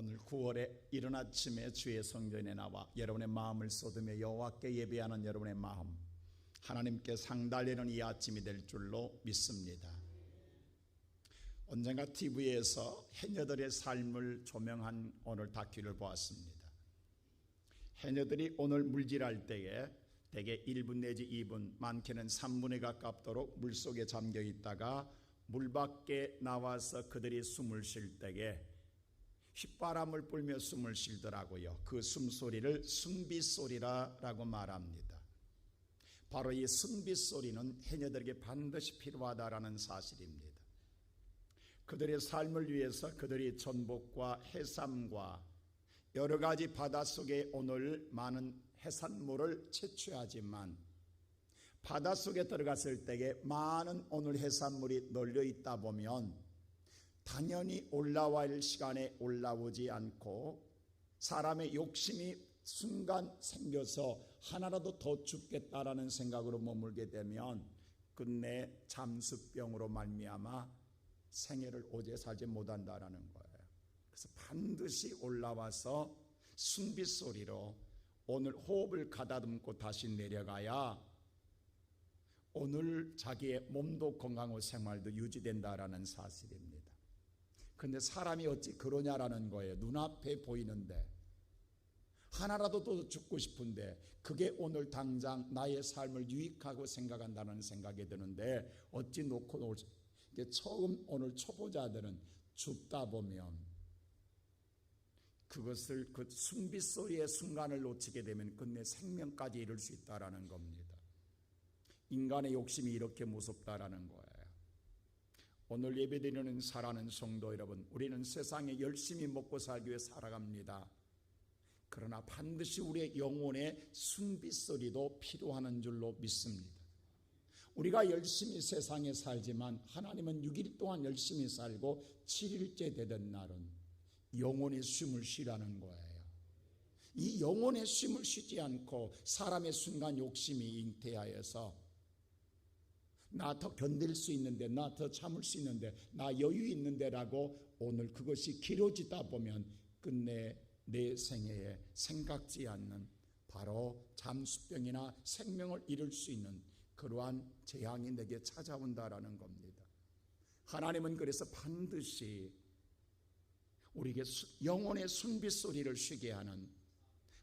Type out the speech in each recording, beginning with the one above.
오늘 9월의 이른 아침에 주의 성전에 나와 여러분의 마음을 쏟으며 여호와께 예배하는 여러분의 마음, 하나님께 상달리는 이 아침이 될 줄로 믿습니다. 언젠가 TV에서 해녀들의 삶을 조명한 오늘 다큐를 보았습니다. 해녀들이 오늘 물질할 때에 대개 1분 내지 2분, 많게는 3분에 가깝도록 물속에 잠겨 있다가 물 밖에 나와서 그들이 숨을 쉴 때에 휘바람을 불며 숨을 쉬더라고요. 그 숨소리를 숨빗소리라고 말합니다. 바로 이 숨빗소리는 해녀들에게 반드시 필요하다라는 사실입니다. 그들의 삶을 위해서 그들이 전복과 해삼과 여러 가지 바닷속에 오늘 많은 해산물을 채취하지만 바닷속에 들어갔을 때에 많은 오늘 해산물이 널려 있다 보면 당연히 올라와야 할 시간에 올라오지 않고 사람의 욕심이 순간 생겨서 하나라도 더 죽겠다라는 생각으로 머물게 되면 끝내 잠수병으로 말미암아 생애를 오래 살지 못한다라는 거예요. 그래서 반드시 올라와서 숨빗소리로 오늘 호흡을 가다듬고 다시 내려가야 오늘 자기의 몸도 건강하고 생활도 유지된다라는 사실입니다. 그런데 사람이 어찌 그러냐라는 거예요. 눈앞에 보이는데 하나라도 더 죽고 싶은데 그게 오늘 당장 나의 삶을 유익하고 생각한다는 생각이 드는데 어찌 놓고 놓을 수. 처음 오늘 초보자들은 죽다 보면 그것을 그 숨빗소리의 순간을 놓치게 되면 끝내 생명까지 이룰 수 있다라는 겁니다. 인간의 욕심이 이렇게 무섭다라는 거예요. 오늘 예배드리는 사랑하는 성도 여러분, 우리는 세상에 열심히 먹고 살기 위해 살아갑니다. 그러나 반드시 우리의 영혼의 숨빗소리도 필요한 줄로 믿습니다. 우리가 열심히 세상에 살지만 하나님은 6일 동안 열심히 살고 7일째 되던 날은 영혼의 숨을 쉬라는 거예요. 이 영혼의 숨을 쉬지 않고 사람의 순간 욕심이 잉태하여서 나 더 견딜 수 있는데, 나 더 참을 수 있는데, 나 여유 있는데 라고 오늘 그것이 길어지다 보면 끝내 내 생애에 생각지 않는 바로 잠수병이나 생명을 잃을 수 있는 그러한 재앙이 내게 찾아온다라는 겁니다. 하나님은 그래서 반드시 우리에게 영혼의 숨빗소리를 쉬게 하는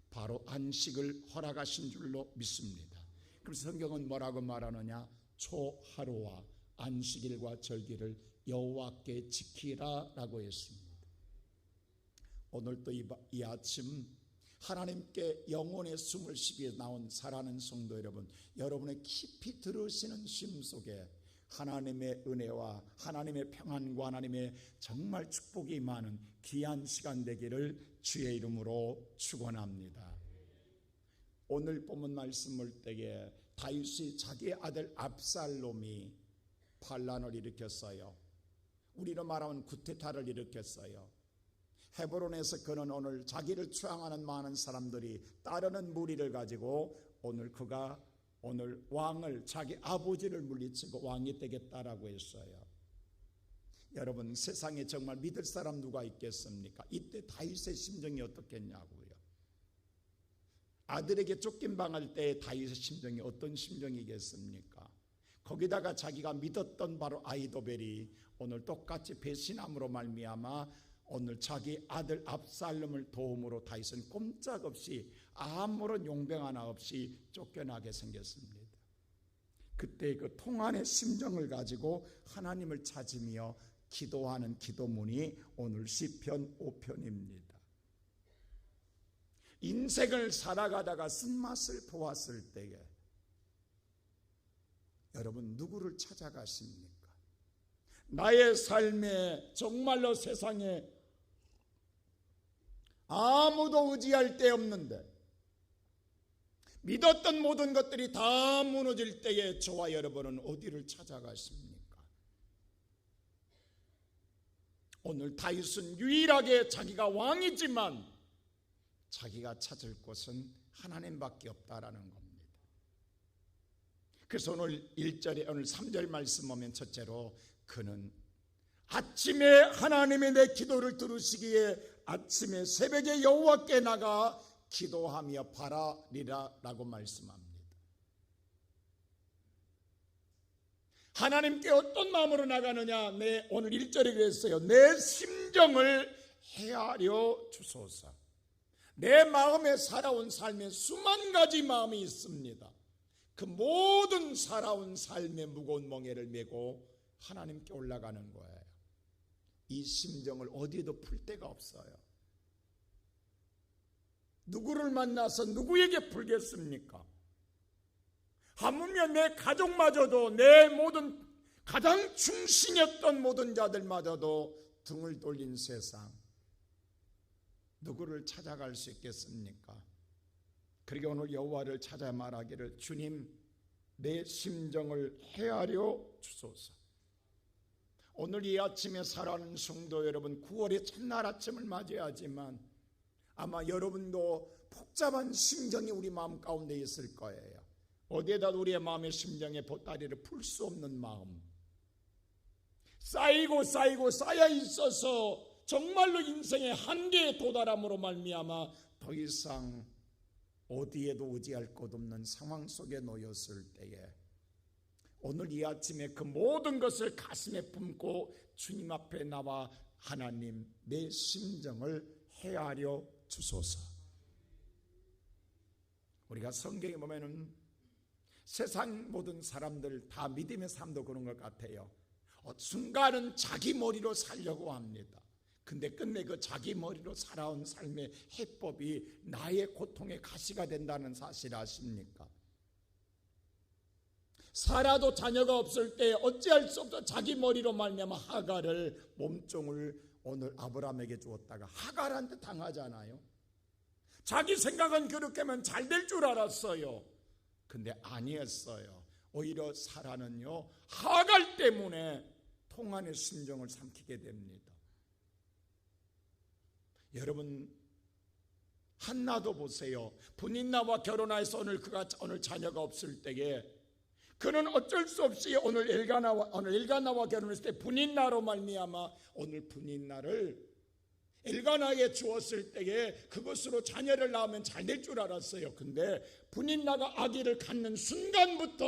바로 안식을 허락하신 줄로 믿습니다. 그래서 성경은 뭐라고 말하느냐? 초하루와 안식일과 절기를 여호와께 지키라라고 했습니다. 오늘 또 이 아침 하나님께 영혼의 숨을 쉬기 위해 나온 사랑하는 성도 여러분, 여러분의 깊이 들으시는 쉼 속에 하나님의 은혜와 하나님의 평안과 하나님의 정말 축복이 많은 귀한 시간 되기를 주의 이름으로 축원합니다. 오늘 본문 말씀을 때에 다윗이 자기의 아들 압살롬이 반란을 일으켰어요. 우리로 말하면 쿠데타를 일으켰어요. 헤브론에서 그는 오늘 자기를 추앙하는 많은 사람들이 따르는 무리를 가지고 그가 오늘 왕을, 자기 아버지를 물리치고 왕이 되겠다라고 했어요. 여러분, 세상에 정말 믿을 사람 누가 있겠습니까? 이때 다윗의 심정이 어떻겠냐고요. 아들에게 쫓김당할 때 다윗의 심정이 어떤 심정이겠습니까? 거기다가 자기가 믿었던 바로 아히도벨이 오늘 똑같이 배신함으로 말미암아 오늘 자기 아들 압살롬을 도움으로 다윗은 꼼짝없이 아무런 용병 하나 없이 쫓겨나게 생겼습니다. 그때 그 통한의 심정을 가지고 하나님을 찾으며 기도하는 기도문이 오늘 시편 5편입니다. 인생을 살아가다가 쓴맛을 보았을 때에 여러분 누구를 찾아가십니까? 나의 삶에 정말로 세상에 아무도 의지할 데 없는데 믿었던 모든 것들이 다 무너질 때에 저와 여러분은 어디를 찾아가십니까? 오늘 다윗은 유일하게 자기가 왕이지만 자기가 찾을 곳은 하나님밖에 없다라는 겁니다. 그래서 오늘 1절에 오늘 3절 말씀 보면 첫째로 그는 아침에 하나님의 내 기도를 들으시기에 아침에 새벽에 여호와께 나가 기도하며 바라리라 라고 말씀합니다. 하나님께 어떤 마음으로 나가느냐? 오늘 1절에 그랬어요. 내 심정을 헤아려 주소서. 내 마음에 살아온 삶에 수만 가지 마음이 있습니다. 그 모든 살아온 삶의 무거운 멍에를 메고 하나님께 올라가는 거예요. 이 심정을 어디에도 풀 데가 없어요. 누구를 만나서 누구에게 풀겠습니까? 하물며 내 가족마저도, 내 모든 가장 중심이었던 모든 자들마저도 등을 돌린 세상, 누구를 찾아갈 수 있겠습니까? 그러게 오늘 여호와를 찾아 말하기를, 주님 내 심정을 헤아려 주소서. 오늘 이 아침에 살아가는 성도 여러분, 9월의 첫날 아침을 맞이하지만 아마 여러분도 복잡한 심정이 우리 마음 가운데 있을 거예요. 어디에다 우리의 마음의 심정의 보따리를 풀 수 없는 마음, 쌓이고 쌓여 있어서 정말로 인생의 한계에 도달함으로 말미암아 더 이상 어디에도 의지할 것 없는 상황 속에 놓였을 때에 오늘 이 아침에 그 모든 것을 가슴에 품고 주님 앞에 나와 하나님 내 심정을 헤아려 주소서. 우리가 성경에 보면은 세상 모든 사람들 다 믿음의 삶도 그런 것 같아요. 순간은 자기 머리로 살려고 합니다. 근데 끝내 그 자기 머리로 살아온 삶의 해법이 나의 고통의 가시가 된다는 사실 아십니까? 살아도 자녀가 없을 때 어찌할 수 없어 자기 머리로 말미암아 하갈을, 몸종을 오늘 아브라함에게 주었다가 하갈한테 당하잖아요. 자기 생각은 그렇게 하면 잘 될 줄 알았어요. 근데 아니었어요. 오히려 사라는요, 하갈 때문에 통한의 심정을 삼키게 됩니다. 여러분, 한나도 보세요. 분인나와 결혼해서 오늘 자녀가 없을 때에 그는 어쩔 수 없이 오늘 엘가나와 결혼했을 때 분인나로 말미암아 오늘 분인나를 엘가나에게 주었을 때에 그것으로 자녀를 낳으면 잘 될 줄 알았어요. 근데 분인나가 아기를 갖는 순간부터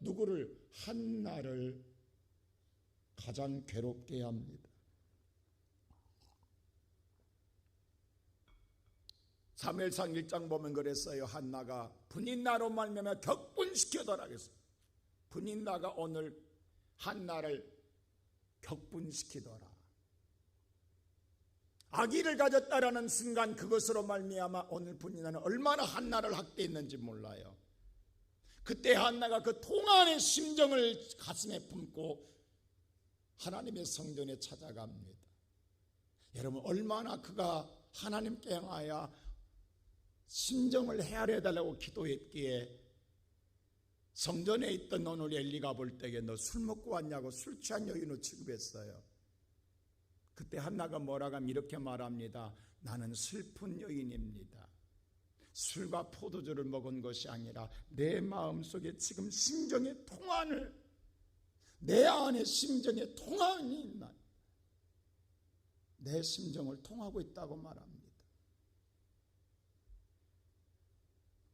누구를? 한나를 가장 괴롭게 합니다. 사무엘상 1장 보면 그랬어요. 한나가 분인나로 말미암아 격분시켜더라 그랬어요. 분인나가 오늘 한나를 격분시키더라. 아기를 가졌다라는 순간 그것으로 말미암아 오늘 분인나는 얼마나 한나를 학대했는지 몰라요. 그때 한나가 그 통한의 심정을 가슴에 품고 하나님의 성전에 찾아갑니다. 여러분, 얼마나 그가 하나님께 향하여 심정을 헤아려 달라고 기도했기에 성전에 있던 오늘 엘리가 볼 때에 너 술 먹고 왔냐고 술 취한 여인으로 취급했어요. 그때 한나가 뭐라고 하면 이렇게 말합니다. 나는 슬픈 여인입니다. 술과 포도주를 먹은 것이 아니라 내 마음속에 지금 심정의 통한을, 내 안에 심정의 통한이 있나, 내 심정을 통하고 있다고 말합니다.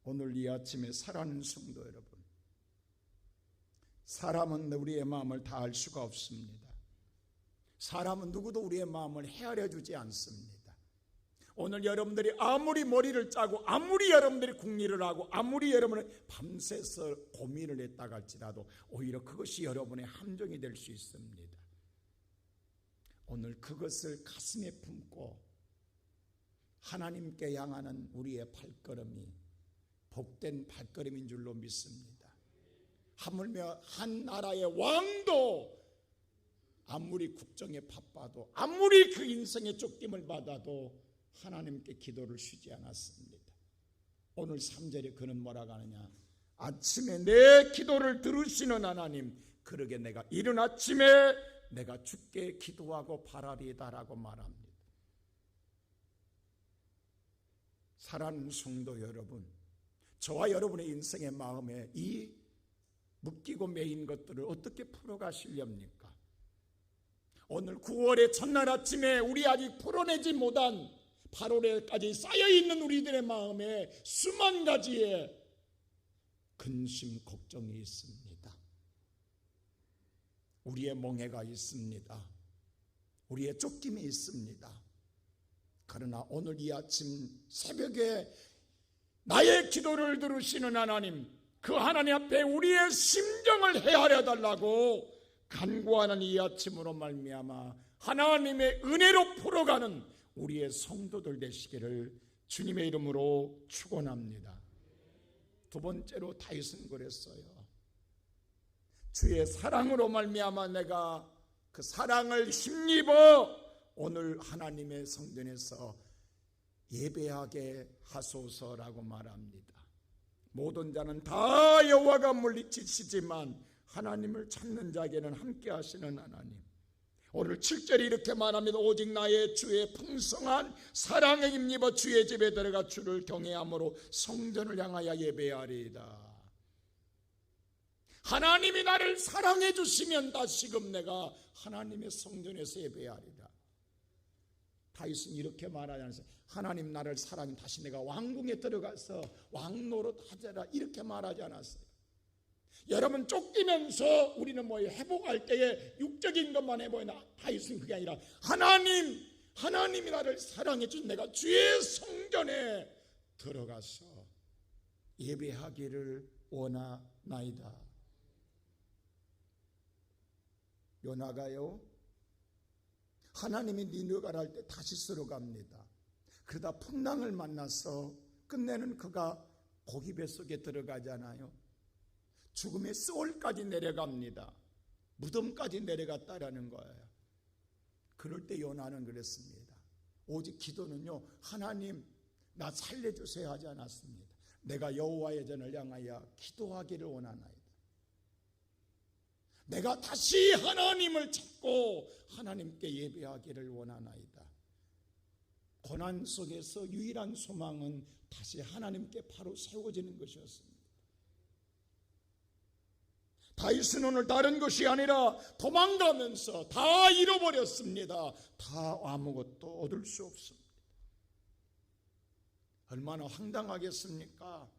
오늘 이 아침에 사랑하는 성도 여러분, 사람은 우리의 마음을 다 알 수가 없습니다. 사람은 누구도 우리의 마음을 헤아려 주지 않습니다. 오늘 여러분들이 아무리 머리를 짜고 아무리 여러분들이 궁리를 하고 아무리 여러분이 밤새서 고민을 했다 할지라도 오히려 그것이 여러분의 함정이 될 수 있습니다. 오늘 그것을 가슴에 품고 하나님께 향하는 우리의 발걸음이 복된 발걸음인 줄로 믿습니다. 하물며 한 나라의 왕도 아무리 국정에 바빠도 아무리 그 인생의 쫓김을 받아도 하나님께 기도를 쉬지 않았습니다. 오늘 3절에 그는 뭐라고 하느냐, 아침에 내 기도를 들으시는 하나님, 그러게 내가 이른 아침에 내가 주께 기도하고 바라리다라고 말합니다. 사랑하는 성도 여러분, 저와 여러분의 인생의 마음에 이 묶이고 매인 것들을 어떻게 풀어가시렵니까? 오늘 9월의 첫날 아침에 우리 아직 풀어내지 못한 8월에까지 쌓여있는 우리들의 마음에 수만 가지의 근심 걱정이 있습니다. 우리의 멍해가 있습니다. 우리의 쫓김이 있습니다. 그러나 오늘 이 아침 새벽에 나의 기도를 들으시는 하나님, 그 하나님 앞에 우리의 심정을 헤아려 달라고 간구하는 이 아침으로 말미암아 하나님의 은혜로 풀어가는 우리의 성도들 되시기를 주님의 이름으로 축원합니다. 두 번째로 다윗은 그랬어요. 주의 사랑으로 말미암아 내가 그 사랑을 힘입어 오늘 하나님의 성전에서 예배하게 하소서라고 말합니다. 모든 자는 다 여호와가 물리치시지만 하나님을 찾는 자에게는 함께 하시는 하나님. 오늘 7절이 이렇게 말합니다. 오직 나의 주의 풍성한 사랑에 힘입어 주의 집에 들어가 주를 경외함으로 성전을 향하여 예배하리이다. 하나님이 나를 사랑해 주시면 다시금 내가 하나님의 성전에서 예배하리다. 다윗은 이렇게 말하지 않았어요. 하나님 나를 사랑해 다시 내가 왕궁에 들어가서 왕노릇 하자라 이렇게 말하지 않았어요. 여러분, 쫓기면서 우리는 회복할 때에 육적인 것만 해보이나 다윗은 그게 아니라 하나님이 나를 사랑해 준 내가 주의 성전에 들어가서 예배하기를 원하나이다. 요나가요, 하나님이 니느웨가를 할 때 다시스로 갑니다. 그러다 풍랑을 만나서 끝내는 그가 고기 뱃속에 들어가잖아요. 죽음의 스올까지 내려갑니다. 무덤까지 내려갔다라는 거예요. 그럴 때 요나는 그랬습니다. 오직 기도는요, 하나님 나 살려주세요 하지 않았습니다. 내가 여호와의 전을 향하여 기도하기를 원하나이다. 내가 다시 하나님을 찾고 하나님께 예배하기를 원하나이다. 고난 속에서 유일한 소망은 다시 하나님께 바로 세워지는 것이었습니다. 다윗은 오늘 다른 것이 아니라 도망가면서 다 잃어버렸습니다. 다 아무것도 얻을 수 없습니다. 얼마나 황당하겠습니까?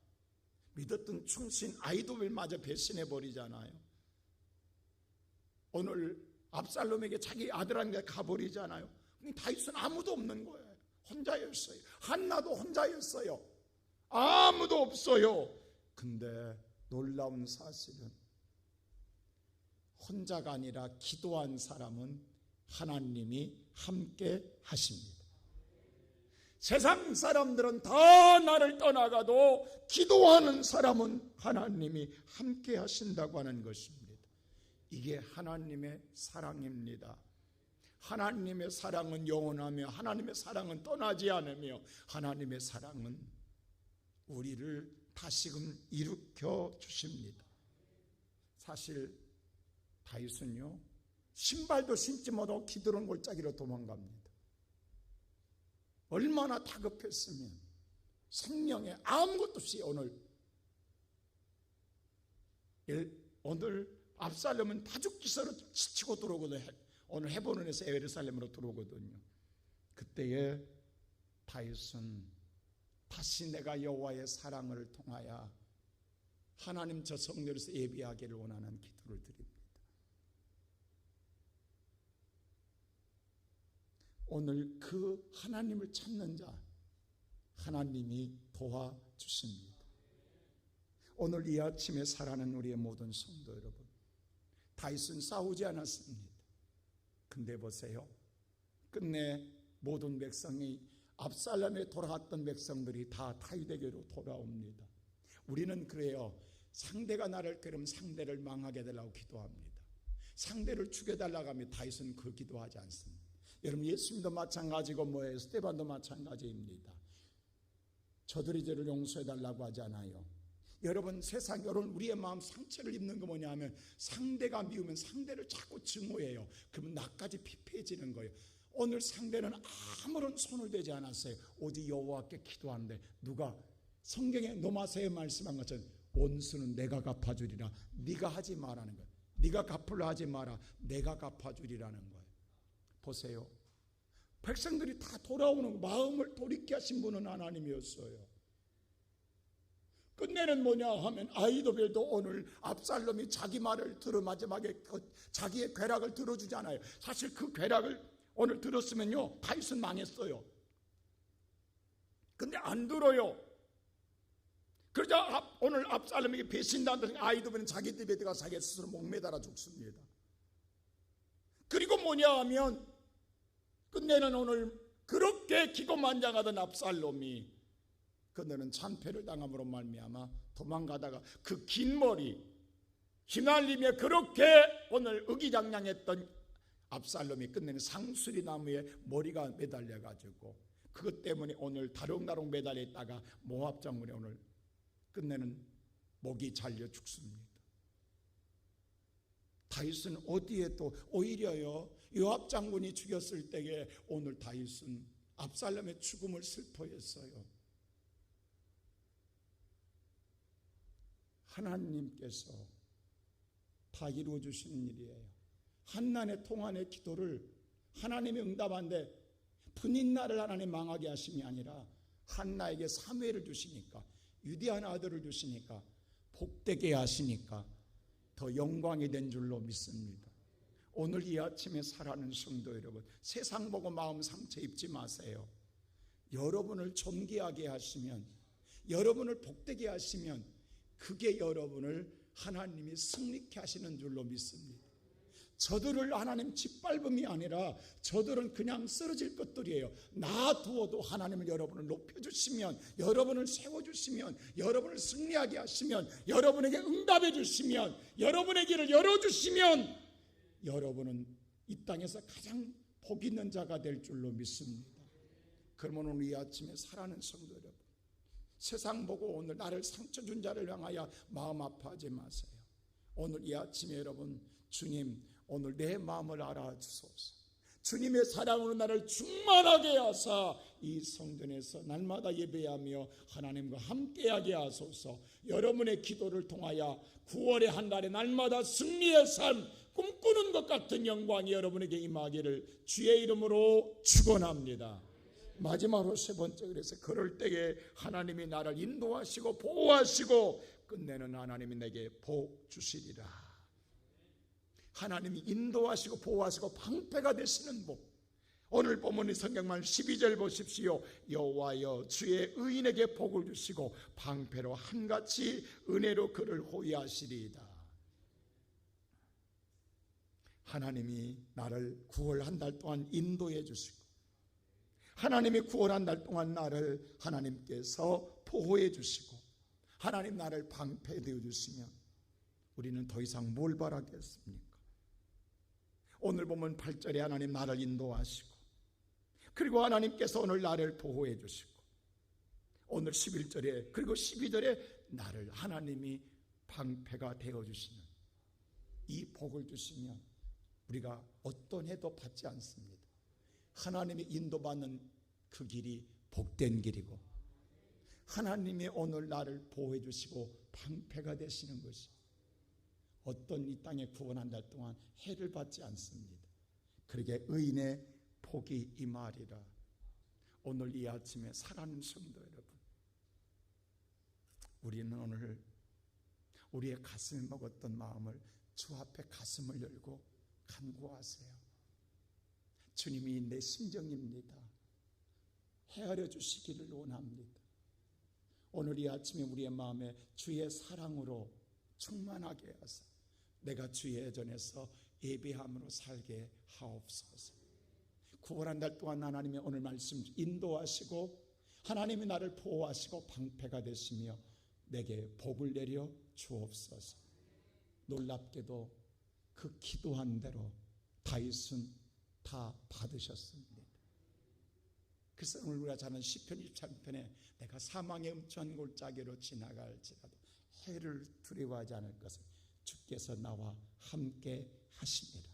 믿었던 충신 아이도벨마저 배신해버리잖아요. 오늘 압살롬에게 자기 아들한테 가버리잖아요. 다윗은 아무도 없는 거예요. 혼자였어요. 한나도 혼자였어요. 아무도 없어요. 근데 놀라운 사실은 혼자가 아니라 기도한 사람은 하나님이 함께 하십니다. 세상 사람들은 다 나를 떠나가도 기도하는 사람은 하나님이 함께 하신다고 하는 것입니다. 이게 하나님의 사랑입니다. 하나님의 사랑은 영원하며 하나님의 사랑은 떠나지 않으며 하나님의 사랑은 우리를 다시금 일으켜 주십니다. 사실 다윗은요, 신발도 신지 못하고 기드론 골짜기로 도망갑니다. 얼마나 다급했으면 생명에 아무것도 없이 오늘 압살롬은 다죽기서로 지치고 들어오거든요. 오늘 헤브론에서 예루살렘으로 들어오거든요. 그때에 다윗은 다시 내가 여호와의 사랑을 통하여 하나님 저 성전에서 예배하기를 원하는 기도를 드립니다. 오늘 그 하나님을 찾는 자 하나님이 도와주십니다. 오늘 이 아침에 살아가는 우리의 모든 성도 여러분, 다윗은 싸우지 않았습니다. 근데 보세요, 끝내 모든 백성이 압살롬에 돌아갔던 백성들이 다 다윗에게로 돌아옵니다. 우리는 그래요, 상대가 나를 그럼 상대를 망하게 해달라고 기도합니다. 상대를 죽여달라고 하면 다윗은 그 기도하지 않습니다. 여러분, 예수님도 마찬가지고 스데반도 마찬가지입니다. 저들이 저를 용서해달라고 하잖아요. 여러분, 세상 여러분 우리의 마음 상처를 입는 거 뭐냐 하면 상대가 미우면 상대를 자꾸 증오해요. 그러면 나까지 피폐해지는 거예요. 오늘 상대는 아무런 손을 대지 않았어요. 오직 여호와께 기도하는데 누가 성경에 노마세에 말씀한 것처럼 원수는 내가 갚아주리라. 네가 하지 말라는 거예요. 네가 갚으려 하지 마라. 내가 갚아주리라는 거예요. 보세요. 백성들이 다 돌아오는 마음을 돌이키게 하신 분은 하나님이었어요. 끝내는 뭐냐 하면 아히도벨도 오늘 압살롬이 자기 말을 들어 마지막에 자기의 괴락을 들어주잖아요. 사실 그 괴락을 오늘 들었으면요 다윗은 망했어요. 근데 안 들어요. 그러자 오늘 압살롬에게 배신당한 아히도벨은 자기 집에 들어가 자기 스스로 목매달아 죽습니다. 그리고 뭐냐 하면 끝내는 오늘 그렇게 기고만장하던 압살롬이 그들은 참패를 당함으로 말미암아 도망가다가 그 긴 머리 휘날리며 그렇게 오늘 의기장량했던 압살롬이 끝내는 상수리 나무에 머리가 매달려 가지고 그것 때문에 오늘 다롱다롱 매달려 있다가 모압 장군에 오늘 끝내는 목이 잘려 죽습니다. 다윗은 어디에 또 오히려요 요압 장군이 죽였을 때에 오늘 다윗은 압살롬의 죽음을 슬퍼했어요. 하나님께서 다 이루어 주시는 일이에요. 한난의 통한의 기도를 하나님이 응답한데 분인나를 하나님 망하게 하심이 아니라 한나에게 사무엘을 주시니까 유대한 아들을 주시니까 복되게 하시니까 더 영광이 된 줄로 믿습니다. 오늘 이 아침에 사랑하는 성도 여러분, 세상 보고 마음 상처 입지 마세요. 여러분을 존귀하게 하시면, 여러분을 복되게 하시면 그게 여러분을 하나님이 승리케 하시는 줄로 믿습니다. 저들을 하나님 짓밟음이 아니라 저들은 그냥 쓰러질 것들이에요. 놔두어도 하나님을 여러분을 높여주시면, 여러분을 세워주시면, 여러분을 승리하게 하시면, 여러분에게 응답해 주시면, 여러분의 길을 열어주시면 여러분은 이 땅에서 가장 복 있는 자가 될 줄로 믿습니다. 그러면 오늘 이 아침에 사랑하는 성도 여러분, 세상 보고 오늘 나를 상처 준 자를 향하여 마음 아파하지 마세요. 오늘 이 아침에 여러분, 주님 오늘 내 마음을 알아주소서. 주님의 사랑으로 나를 충만하게 하사 이 성전에서 날마다 예배하며 하나님과 함께하게 하소서. 여러분의 기도를 통하여 9월의 한 달에 날마다 승리의 삶 꿈꾸는 것 같은 영광이 여러분에게 임하기를 주의 이름으로 축원합니다. 마지막으로 세 번째, 그래서 그럴 때에 하나님이 나를 인도하시고 보호하시고 끝내는 하나님이 내게 복 주시리라. 하나님이 인도하시고 보호하시고 방패가 되시는 복. 오늘 본문의 성경만 12절 보십시오. 여호와여 주의 의인에게 복을 주시고 방패로 한같이 은혜로 그를 호위하시리이다. 하나님이 나를 9월 한 달 동안 인도해 주시고 하나님이 9월 한 달 동안 나를 하나님께서 보호해 주시고 하나님 나를 방패 되어 주시면 우리는 더 이상 뭘 바라겠습니까? 오늘 보면 8절에 하나님 나를 인도하시고 그리고 하나님께서 오늘 나를 보호해 주시고 오늘 11절에 그리고 12절에 나를 하나님이 방패가 되어 주시는 이 복을 주시면 우리가 어떤 해도 받지 않습니다. 하나님이 인도받는 그 길이 복된 길이고 하나님이 오늘 나를 보호해 주시고 방패가 되시는 것이 어떤 이 땅에 구원한 달 동안 해를 받지 않습니다. 그러게 의인의 복이 임하리라. 오늘 이 아침에 사랑하는 성도 여러분, 우리는 오늘 우리의 가슴에 먹었던 마음을 주 앞에 가슴을 열고 간구하세요. 주님이 내 심정입니다. 헤아려 주시기를 원합니다. 오늘 이 아침에 우리의 마음에 주의 사랑으로 충만하게 하사 내가 주의 전에서 예배함으로 살게 하옵소서. 9월 한 달 동안 하나님의 오늘 말씀 인도하시고 하나님이 나를 보호하시고 방패가 되시며 내게 복을 내려 주옵소서. 놀랍게도 그 기도한 대로 다윗은 다 받으셨습니다. 그래서 오늘 우리가 자는 시편 23편에 내가 사망의 음천 골짜기로 지나갈지라도 해를 두려워하지 않을 것은 주께서 나와 함께 하십니다.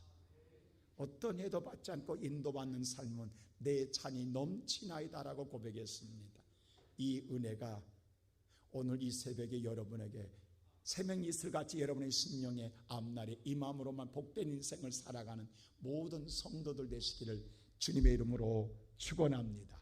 어떤 해도 받지 않고 인도받는 삶은 내 잔이 넘치나이다라고 고백했습니다. 이 은혜가 오늘 이 새벽에 여러분에게 새벽 이슬같이 여러분의 심령의 앞날에 이 마음으로만 복된 인생을 살아가는 모든 성도들 되시기를 주님의 이름으로 축원합니다.